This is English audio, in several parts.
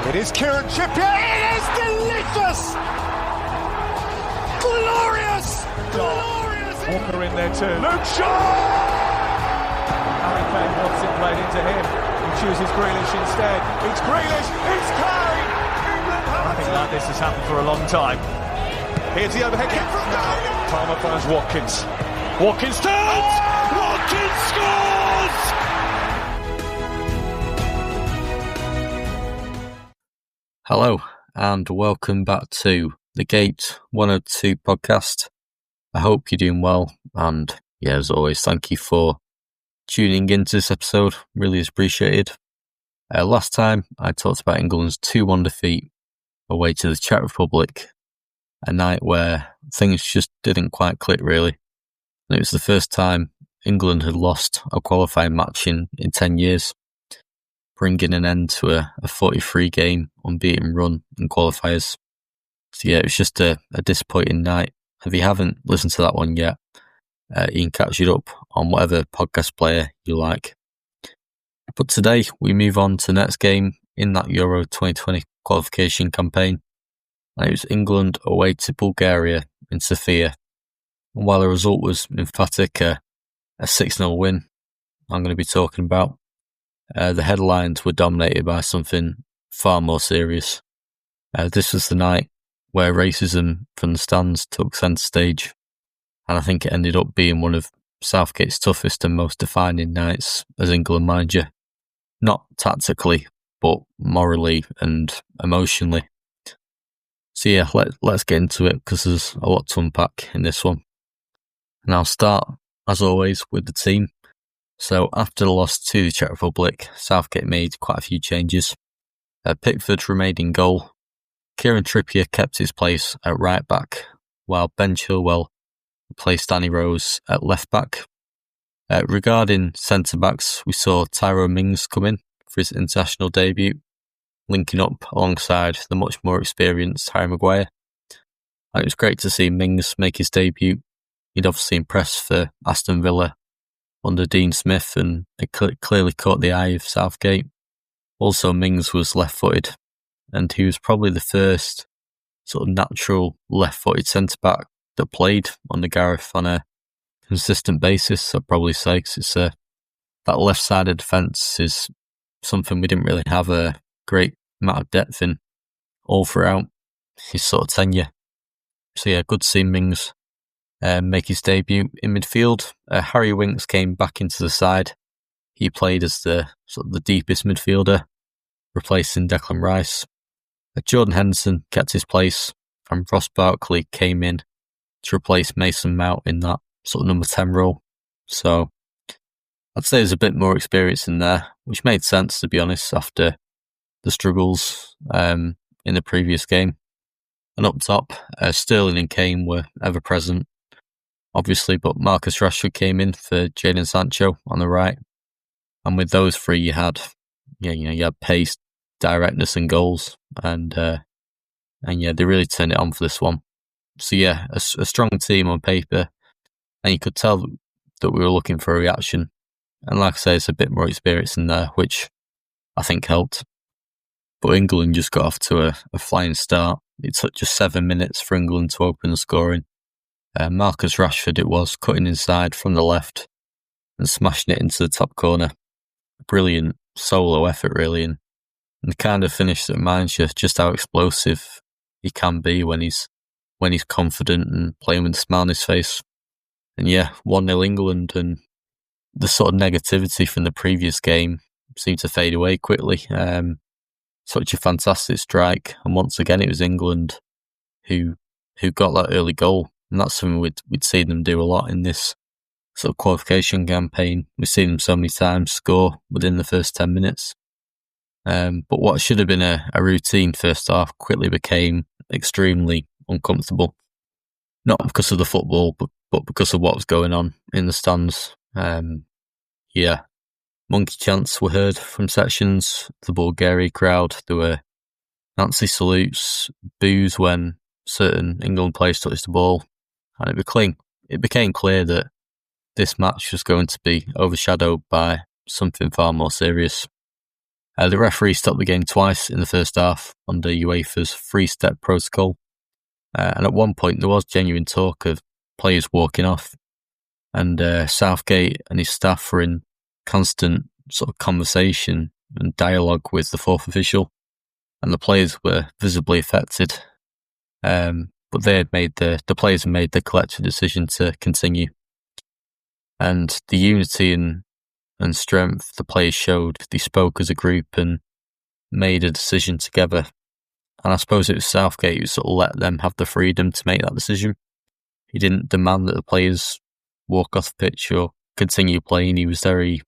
It is Kieran Trippier. It is delicious! Glorious! Glorious! Walker in there too. Luke Shaw! Harry Kane wants it played into him. He chooses Grealish instead. It's Grealish! It's Kane! Nothing like this has happened for a long time. Here's the overhead kick from Kane. Palmer finds Watkins. Watkins turns! Watkins scores! Hello, and welcome back to the Gate 102 podcast. I hope you're doing well, and yeah, as always, thank you for tuning into this episode. Really appreciated. Last time, I talked about England's 2-1 defeat away to the Czech Republic, a night where things just didn't quite click, really. And it was the first time England had lost a qualifying match in 10 years. Bringing an end to a 43-game unbeaten run in qualifiers. So yeah, it was just a disappointing night. If you haven't listened to that one yet, you can catch it up on whatever podcast player you like. But today, we move on to the next game in that Euro 2020 qualification campaign. And it was England away to Bulgaria in Sofia. And while the result was emphatic, a 6-0 win, I'm going to be talking about. The headlines were dominated by something far more serious. This was the night where racism from the stands took centre stage, and I think it ended up being one of Southgate's toughest and most defining nights as England manager. Not tactically, but morally and emotionally. So yeah, let's get into it, because there's a lot to unpack in this one. And I'll start, as always, with the team. So after the loss to the Czech Republic, Southgate made quite a few changes. Pickford remained in goal. Kieran Trippier kept his place at right back, while Ben Chilwell replaced Danny Rose at left back. Regarding centre backs, we saw Tyrone Mings come in for his international debut, linking up alongside the much more experienced Harry Maguire. And it was great to see Mings make his debut. He'd obviously impressed for Aston Villa under Dean Smith, and it clearly caught the eye of Southgate. Also, Mings was left-footed, and he was probably the first sort of natural left-footed centre-back that played under Gareth on a consistent basis, I'd probably say, because it's that left-sided defence is something we didn't really have a great amount of depth in all throughout his sort of tenure. So yeah, good to see Mings make his debut in midfield. Harry Winks came back into the side. He played as the deepest midfielder, replacing Declan Rice. Jordan Henderson kept his place, and Ross Barkley came in to replace Mason Mount in that sort of number 10 role. So I'd say there's a bit more experience in there, which made sense, to be honest, after the struggles in the previous game. And up top, Sterling and Kane were ever present, obviously, but Marcus Rashford came in for Jadon Sancho on the right. And with those three, you had pace, directness and goals. And they really turned it on for this one. So yeah, a strong team on paper. And you could tell that we were looking for a reaction. And like I say, it's a bit more experience in there, which I think helped. But England just got off to a flying start. It took just 7 minutes for England to open the scoring. Marcus Rashford it was, cutting inside from the left and smashing it into the top corner. Brilliant solo effort, really, and the kind of finish that reminds you just how explosive he can be when he's confident and playing with a smile on his face. And yeah, 1-0 England, and the sort of negativity from the previous game seemed to fade away quickly. Such a fantastic strike, and once again it was England who got that early goal. And that's something we'd seen them do a lot in this sort of qualification campaign. We've seen them so many times score within the first 10 minutes. But what should have been a routine first half quickly became extremely uncomfortable. Not because of the football, but because of what was going on in the stands. Monkey chants were heard from sections. The Bulgaria crowd, there were Nazi salutes, boos when certain England players touched the ball. And it became clear that this match was going to be overshadowed by something far more serious. The referee stopped the game twice in the first half under UEFA's three-step protocol. And at one point, there was genuine talk of players walking off. And Southgate and his staff were in constant sort of conversation and dialogue with the fourth official. And the players were visibly affected. But the players had made the collective decision to continue. And the unity and strength the players showed, they spoke as a group and made a decision together. And I suppose it was Southgate who sort of let them have the freedom to make that decision. He didn't demand that the players walk off the pitch or continue playing. He was very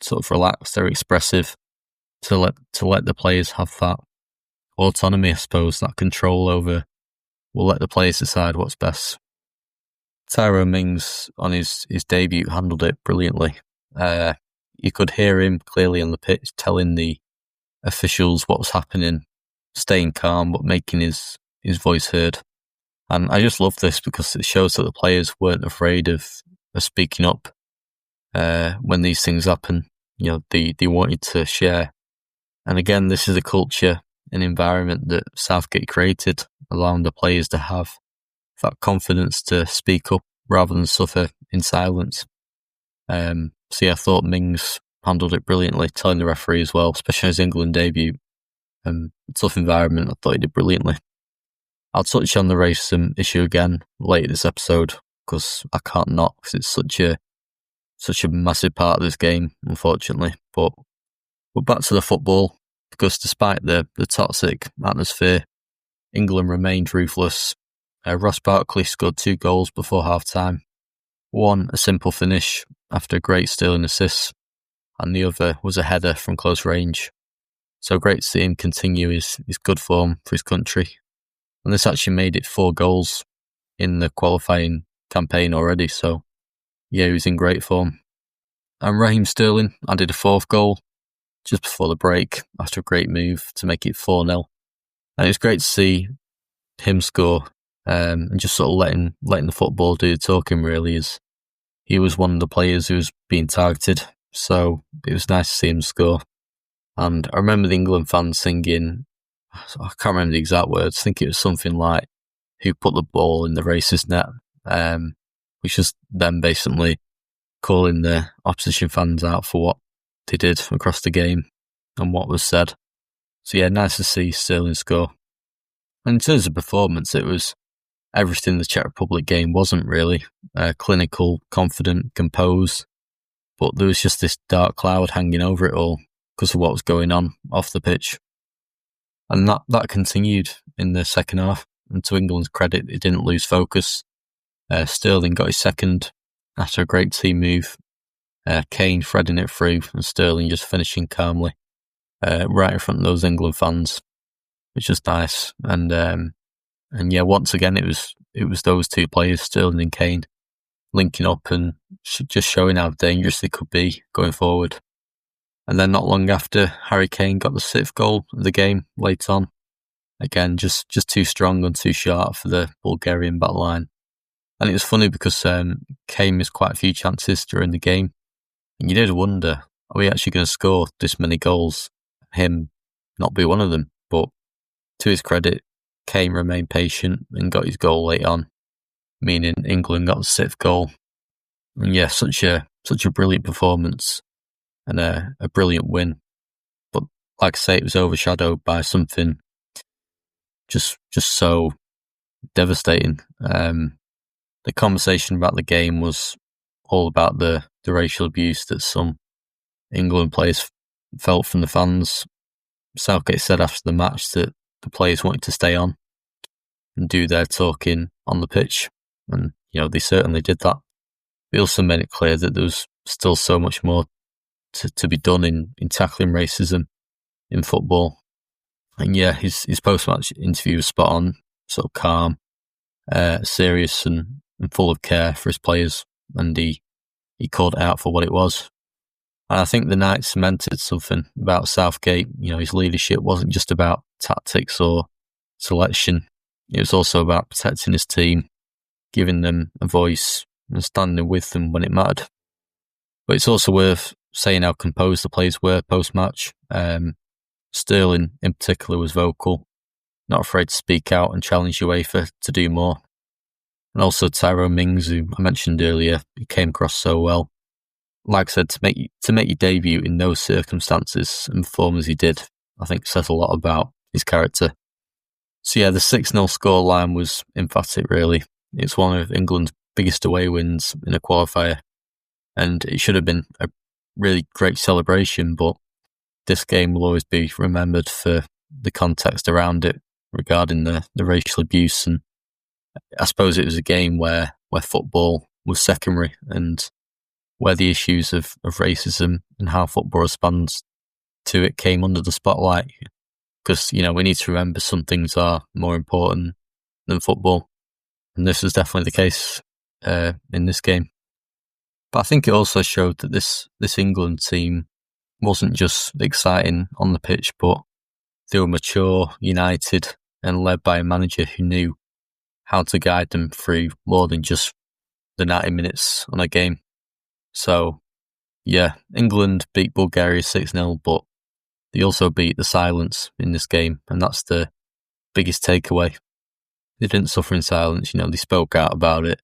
sort of relaxed, very expressive to let the players have that autonomy, I suppose, that control over. We'll let the players decide what's best. Tyrone Mings, on his debut, handled it brilliantly. You could hear him clearly on the pitch telling the officials what was happening, staying calm but making his voice heard. And I just love this because it shows that the players weren't afraid of speaking up when these things happen. You know, they wanted to share. And again, this is a culture, an environment that Southgate created, allowing the players to have that confidence to speak up rather than suffer in silence. So yeah, I thought Mings handled it brilliantly, telling the referee as well, especially his England debut. Tough environment, I thought he did brilliantly. I'll touch on the racism issue again later this episode because I can't not, because it's such a massive part of this game, unfortunately. But we're back to the football because despite the toxic atmosphere, England remained ruthless. Ross Barkley scored 2 goals before half-time. One, a simple finish after a great Sterling assist, and the other was a header from close range. So great to see him continue his good form for his country. And this actually made it 4 goals in the qualifying campaign already, so yeah, he was in great form. And Raheem Sterling added a 4th goal just before the break after a great move to make it 4-0. And it was great to see him score and just sort of letting the football do the talking, really, as he was one of the players who was being targeted. So it was nice to see him score. And I remember the England fans singing, I can't remember the exact words, I think it was something like, "Who put the ball in the racist net?" Which is them basically calling the opposition fans out for what they did across the game and what was said. So yeah, nice to see Sterling score. And in terms of performance, it was everything the Czech Republic game wasn't really. Clinical, confident, composed. But there was just this dark cloud hanging over it all because of what was going on off the pitch. And that continued in the second half. And to England's credit, it didn't lose focus. Sterling got his second after a great team move. Kane threading it through and Sterling just finishing calmly right in front of those England fans, which was nice. And yeah, once again, it was those 2 players, Sterling and Kane, linking up and just showing how dangerous they could be going forward. And then not long after, Harry Kane got the 6th goal of the game late on. Again, just too strong and too sharp for the Bulgarian back line. And it was funny because Kane missed quite a few chances during the game. And you did wonder, are we actually going to score this many goals? Him not be one of them. But to his credit, Kane remained patient and got his goal late on, meaning England got the 6th goal. And yeah, such a brilliant performance and a brilliant win. But like I say, it was overshadowed by something just so devastating. The conversation about the game was all about the racial abuse that some England players felt from the fans. Southgate said after the match that the players wanted to stay on and do their talking on the pitch. And, they certainly did that. He also made it clear that there was still so much more to be done in tackling racism in football. And yeah, his post-match interview was spot on, sort of calm, serious and full of care for his players. And he called it out for what it was. And I think the night cemented something about Southgate. His leadership wasn't just about tactics or selection. It was also about protecting his team, giving them a voice and standing with them when it mattered. But it's also worth saying how composed the players were post-match. Sterling in particular was vocal, not afraid to speak out and challenge UEFA to do more. And also Tyrone Mings, who I mentioned earlier, he came across so well. Like I said, to make your debut in those circumstances and perform as he did, I think says a lot about his character. So yeah, the 6-0 scoreline was emphatic, really. It's one of England's biggest away wins in a qualifier, and it should have been a really great celebration, but this game will always be remembered for the context around it regarding the racial abuse. And I suppose it was a game where football was secondary and where the issues of racism and how football responds to it came under the spotlight. Because, we need to remember some things are more important than football. And this is definitely the case in this game. But I think it also showed that this England team wasn't just exciting on the pitch, but they were mature, united, and led by a manager who knew how to guide them through more than just the 90 minutes on a game. So, yeah, England beat Bulgaria 6-0, but they also beat the silence in this game, and that's the biggest takeaway. They didn't suffer in silence, they spoke out about it,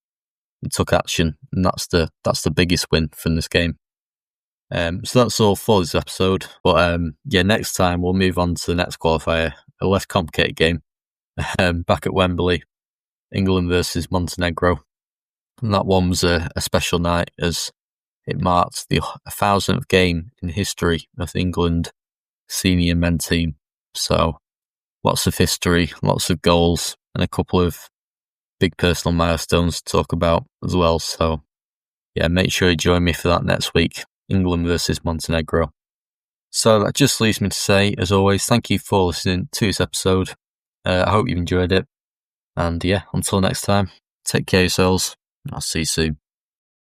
they took action, and that's the biggest win from this game. So that's all for this episode. But next time we'll move on to the next qualifier, a less complicated game, back at Wembley, England versus Montenegro. And that one was a special night as it marked the 1,000th game in history of the England senior men team. So lots of history, lots of goals, and a couple of big personal milestones to talk about as well. So yeah, make sure you join me for that next week, England versus Montenegro. So that just leaves me to say, as always, thank you for listening to this episode. I hope you enjoyed it. And yeah, until next time, take care of yourselves. I'll see you soon.